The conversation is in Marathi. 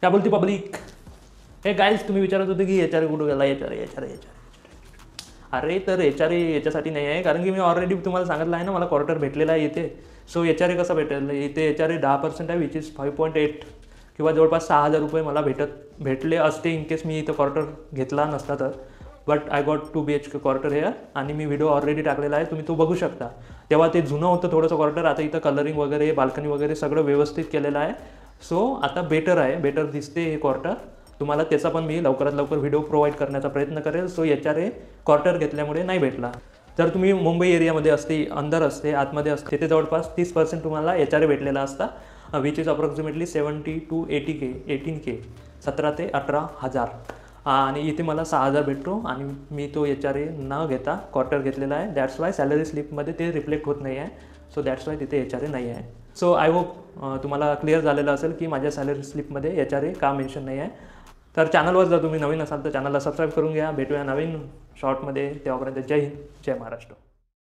क्या बोलती पब्लिक? हे गाईज, तुम्ही विचारत होते की HR कुठं गेला, HR. अरे तर HR याच्यासाठी नाही आहे, कारण की मी ऑलरेडी तुम्हाला सांगितलं आहे ना, मला क्वार्टर भेटलेला आहे इथे. सो HR कसं भेटेल? इथे HR 10% आहे, विच इज 5.8 किंवा जवळपास 6,000 रुपये मला भेटले असते इन केस मी इथं क्वार्टर घेतला नसता तर. But I got 2 BHK quarter hair, आणि मी व्हिडिओ ऑलरेडी टाकलेला आहे, तुम्ही तो बघू शकता. तेव्हा ते जुनं होतं थोडंसं क्वार्टर, आता इथं कलरिंग वगैरे, बाल्कनी वगैरे सगळं व्यवस्थित केलेलं आहे. सो आता बेटर आहे, बेटर दिसते हे क्वार्टर. तुम्हाला त्याचा पण मी लवकरात लवकर व्हिडिओ प्रोव्हाइड करण्याचा प्रयत्न करेल. सो HR क्वार्टर घेतल्यामुळे नाही भेटला. जर तुम्ही मुंबई एरियामध्ये असते, अंदर असते, आतमध्ये असते, तिथे जवळपास 30% तुम्हाला HR भेटलेला असता, which is approximately 70 to 80K, 18K, 17 ते 18,000. आणि इथे मला 6,000 भेटतो, आणि मी तो HR न घेता क्वार्टर घेतलेला आहे. दॅट्स वाय सॅलरी स्लिपमध्ये ते रिफ्लेक्ट होत नाही आहे. सो दॅट्स वाय तिथे HR नाही आहे. सो आय होप तुम्हाला क्लिअर झालेलं असेल की माझ्या सॅलरी स्लिपमध्ये HR का मेन्शन नाही आहे. तर चॅनलवर जर तुम्ही नवीन असाल तर चॅनलला सबस्क्राईब करून घ्या. भेटूया नवीन शॉर्टमध्ये. तेव्हापर्यंत जय हिंद, जय महाराष्ट्र.